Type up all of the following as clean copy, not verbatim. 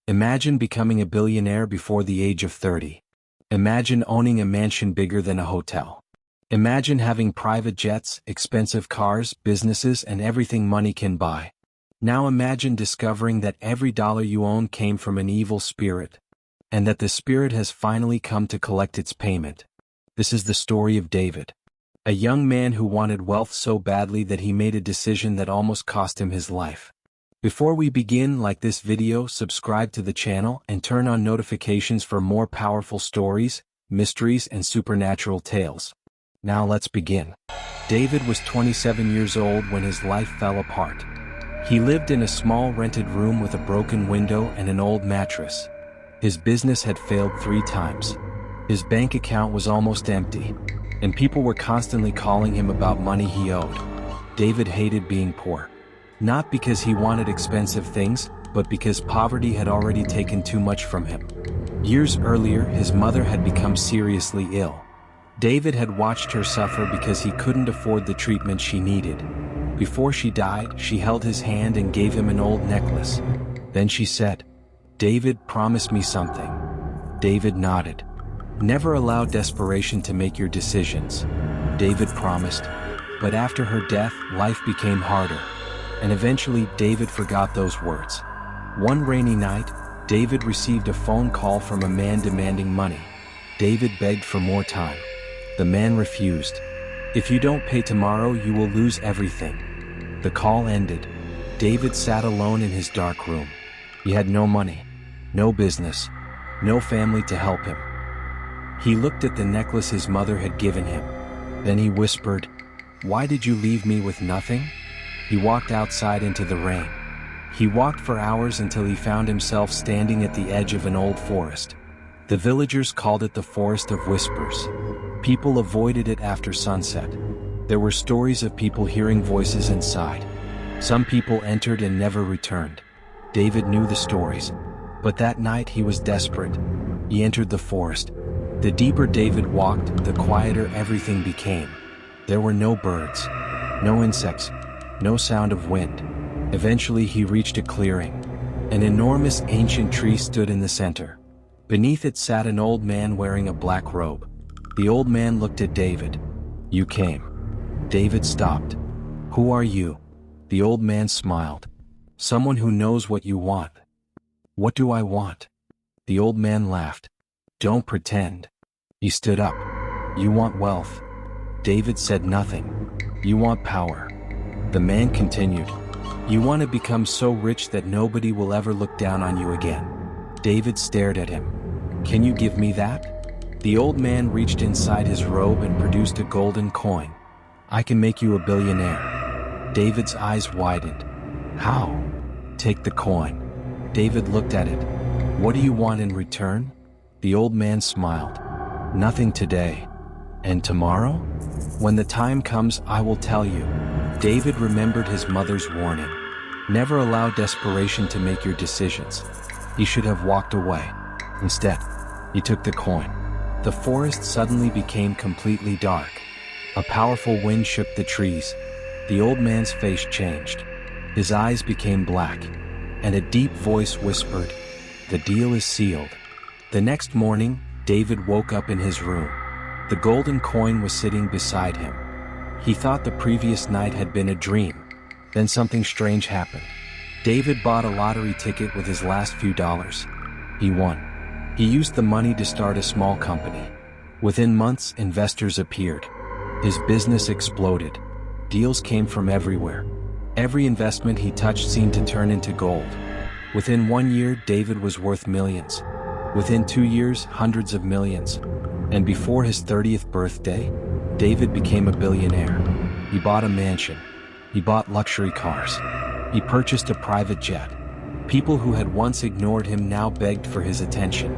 Imagine becoming a billionaire before the age of 30. Imagine owning a mansion bigger than a hotel. Imagine having private jets, expensive cars, businesses, and everything money can buy. Now imagine discovering that every dollar you own came from an evil spirit, and that the spirit has finally come to collect its payment. This is the story of David, a young man who wanted wealth so badly that he made a decision that almost cost him his life. Before we begin, like this video, subscribe to the channel, and turn on notifications for more powerful stories, mysteries, and supernatural tales. Now let's begin. David was 27 years old when his life fell apart. He lived in a small rented room with a broken window and an old mattress. His business had failed 3 times. His bank account was almost empty, and people were constantly calling him about money he owed. David hated being poor. Not because he wanted expensive things, but because poverty had already taken too much from him. Years earlier, his mother had become seriously ill. David had watched her suffer because he couldn't afford the treatment she needed. Before she died, she held his hand and gave him an old necklace. Then she said, "David, promise me something." David nodded. "Never allow desperation to make your decisions." David promised. But after her death, life became harder. And eventually, David forgot those words. One rainy night, David received a phone call from a man demanding money. David begged for more time. The man refused. "If you don't pay tomorrow, you will lose everything." The call ended. David sat alone in his dark room. He had no money, no business, no family to help him. He looked at the necklace his mother had given him. Then he whispered, "Why did you leave me with nothing?" He walked outside into the rain. He walked for hours until he found himself standing at the edge of an old forest. The villagers called it the Forest of Whispers. People avoided it after sunset. There were stories of people hearing voices inside. Some people entered and never returned. David knew the stories. But that night he was desperate. He entered the forest. The deeper David walked, the quieter everything became. There were no birds, no insects, no sound of wind. Eventually he reached a clearing. An enormous ancient tree stood in the center. Beneath it sat an old man wearing a black robe. The old man looked at David. "You came." David stopped. "Who are you?" The old man smiled. "Someone who knows what you want." "What do I want?" The old man laughed. "Don't pretend." He stood up. "You want wealth." David said nothing. "You want power." The man continued. "You want to become so rich that nobody will ever look down on you again." David stared at him. "Can you give me that?" The old man reached inside his robe and produced a golden coin. "I can make you a billionaire." David's eyes widened. "How?" "Take the coin." David looked at it. "What do you want in return?" The old man smiled. "Nothing today." "And tomorrow?" "When the time comes, I will tell you." David remembered his mother's warning. Never allow desperation to make your decisions. He should have walked away. Instead, he took the coin. The forest suddenly became completely dark. A powerful wind shook the trees. The old man's face changed. His eyes became black, and a deep voice whispered, "The deal is sealed." The next morning, David woke up in his room. The golden coin was sitting beside him. He thought the previous night had been a dream. Then something strange happened. David bought a lottery ticket with his last few dollars. He won. He used the money to start a small company. Within months, investors appeared. His business exploded. Deals came from everywhere. Every investment he touched seemed to turn into gold. Within 1 year, David was worth millions. Within 2 years, hundreds of millions. And before his 30th birthday, David became a billionaire. He bought a mansion. He bought luxury cars. He purchased a private jet. People who had once ignored him now begged for his attention.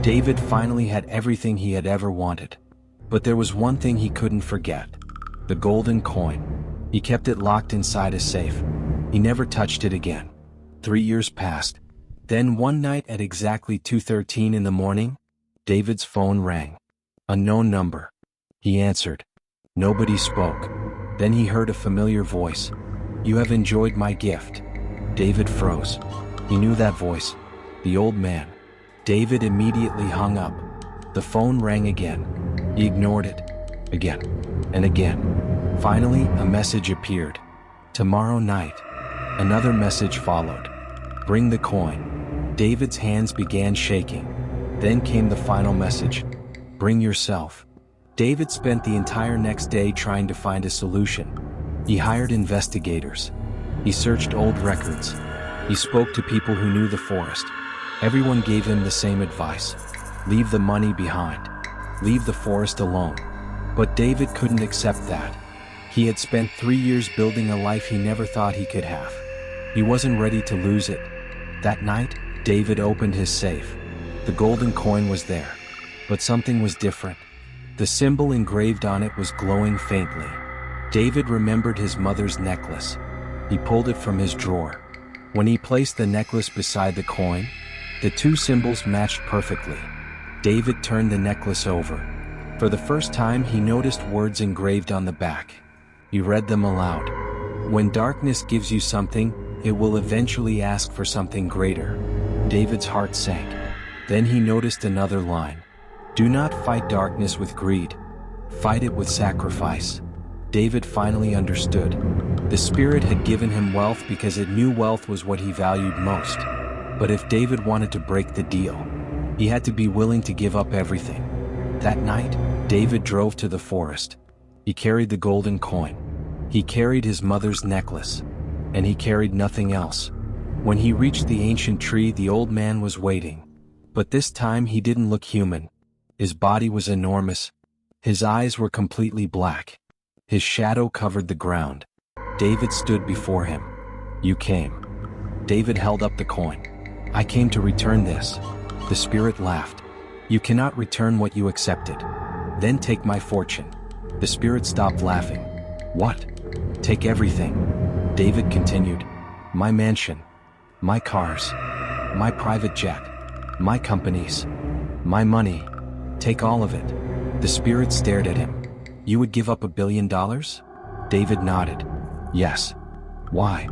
David finally had everything he had ever wanted. But there was one thing he couldn't forget: the golden coin. He kept it locked inside a safe. He never touched it again. 3 years passed. Then one night at exactly 2:13 in the morning, David's phone rang. Unknown number. He answered. Nobody spoke. Then he heard a familiar voice. "You have enjoyed my gift." David froze. He knew that voice. The old man. David immediately hung up. The phone rang again. He ignored it. Again. And again. Finally, a message appeared. Tomorrow night. Another message followed. Bring the coin. David's hands began shaking. Then came the final message. Bring yourself. David spent the entire next day trying to find a solution. He hired investigators. He searched old records. He spoke to people who knew the forest. Everyone gave him the same advice. Leave the money behind. Leave the forest alone. But David couldn't accept that. He had spent 3 years building a life he never thought he could have. He wasn't ready to lose it. That night, David opened his safe. The golden coin was there. But something was different. The symbol engraved on it was glowing faintly. David remembered his mother's necklace. He pulled it from his drawer. When he placed the necklace beside the coin, the two symbols matched perfectly. David turned the necklace over. For the first time, he noticed words engraved on the back. He read them aloud. When darkness gives you something, it will eventually ask for something greater. David's heart sank. Then he noticed another line. Do not fight darkness with greed. Fight it with sacrifice. David finally understood. The spirit had given him wealth because it knew wealth was what he valued most. But if David wanted to break the deal, he had to be willing to give up everything. That night, David drove to the forest. He carried the golden coin. He carried his mother's necklace. And he carried nothing else. When he reached the ancient tree, the old man was waiting. But this time he didn't look human. His body was enormous. His eyes were completely black. His shadow covered the ground. David stood before him. You came. David held up the coin. I came to return this. The spirit laughed. You cannot return what you accepted. Then take my fortune. The spirit stopped laughing. What? Take everything. David continued. My mansion. My cars. My private jet. My companies. My money. Take all of it. The spirit stared at him. You would give up $1 billion? David nodded. Yes. Why?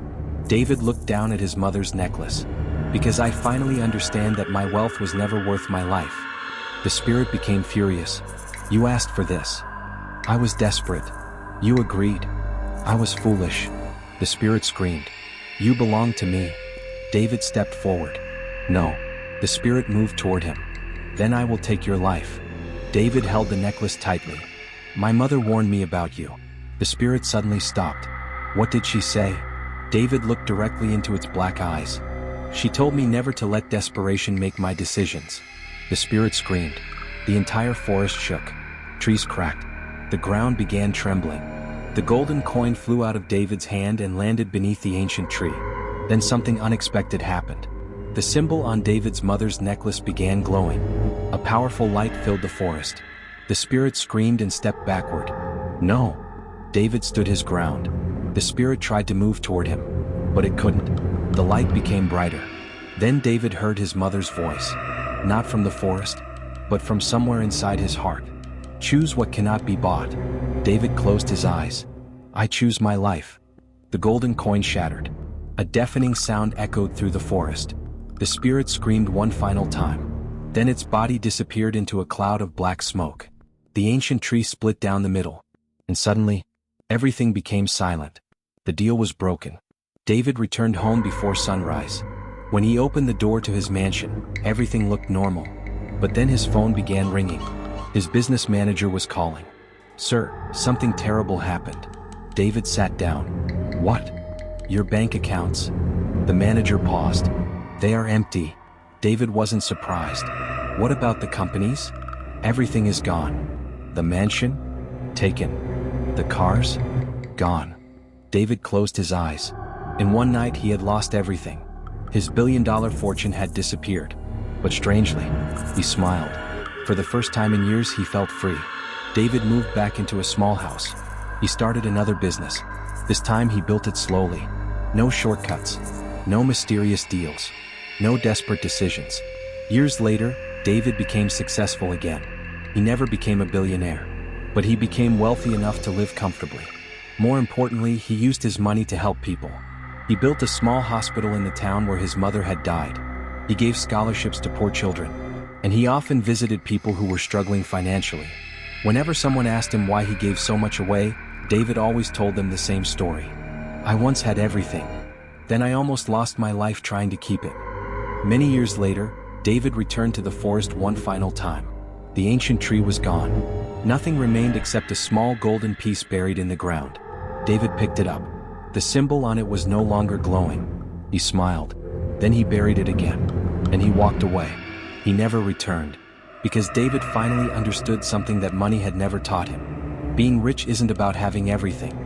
David looked down at his mother's necklace. Because I finally understand that my wealth was never worth my life. The spirit became furious. You asked for this. I was desperate. You agreed. I was foolish. The spirit screamed. You belong to me. David stepped forward. No. The spirit moved toward him. Then I will take your life. David held the necklace tightly. My mother warned me about you. The spirit suddenly stopped. What did she say? David looked directly into its black eyes. She told me never to let desperation make my decisions. The spirit screamed. The entire forest shook. Trees cracked. The ground began trembling. The golden coin flew out of David's hand and landed beneath the ancient tree. Then something unexpected happened. The symbol on David's mother's necklace began glowing. A powerful light filled the forest. The spirit screamed and stepped backward. No. David stood his ground. The spirit tried to move toward him, but it couldn't. The light became brighter. Then David heard his mother's voice. Not from the forest, but from somewhere inside his heart. Choose what cannot be bought. David closed his eyes. I choose my life. The golden coin shattered. A deafening sound echoed through the forest. The spirit screamed one final time. Then its body disappeared into a cloud of black smoke. The ancient tree split down the middle. And suddenly, everything became silent. The deal was broken. David returned home before sunrise. When he opened the door to his mansion, everything looked normal. But then his phone began ringing. His business manager was calling. Sir, something terrible happened. David sat down. What? Your bank accounts? The manager paused. They are empty. David wasn't surprised. What about the companies? Everything is gone. The mansion? Taken. The cars? Gone. David closed his eyes. In one night he had lost everything. His billion-dollar fortune had disappeared. But strangely, he smiled. For the first time in years he felt free. David moved back into a small house. He started another business. This time he built it slowly. No shortcuts. No mysterious deals. No desperate decisions. Years later, David became successful again. He never became a billionaire. But he became wealthy enough to live comfortably. More importantly, he used his money to help people. He built a small hospital in the town where his mother had died. He gave scholarships to poor children, and he often visited people who were struggling financially. Whenever someone asked him why he gave so much away, David always told them the same story. I once had everything. Then I almost lost my life trying to keep it. Many years later, David returned to the forest one final time. The ancient tree was gone. Nothing remained except a small golden piece buried in the ground. David picked it up. The symbol on it was no longer glowing. He smiled. Then he buried it again. And he walked away. He never returned. Because David finally understood something that money had never taught him. Being rich isn't about having everything.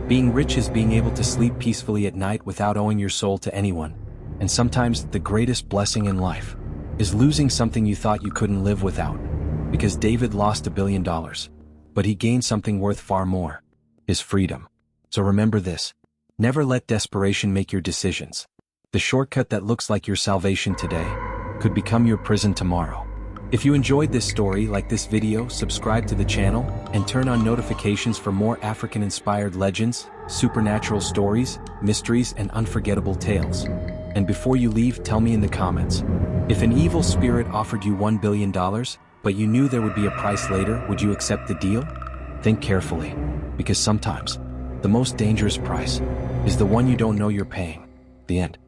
Being rich is being able to sleep peacefully at night without owing your soul to anyone. And sometimes the greatest blessing in life is losing something you thought you couldn't live without. Because David lost $1 billion. But he gained something worth far more. His freedom. So remember this. Never let desperation make your decisions. The shortcut that looks like your salvation today could become your prison tomorrow. If you enjoyed this story, like this video, subscribe to the channel, and turn on notifications for more African-inspired legends, supernatural stories, mysteries, and unforgettable tales. And before you leave, tell me in the comments, if an evil spirit offered you $1 billion, but you knew there would be a price later, would you accept the deal? Think carefully, because sometimes the most dangerous price is the one you don't know you're paying. The end.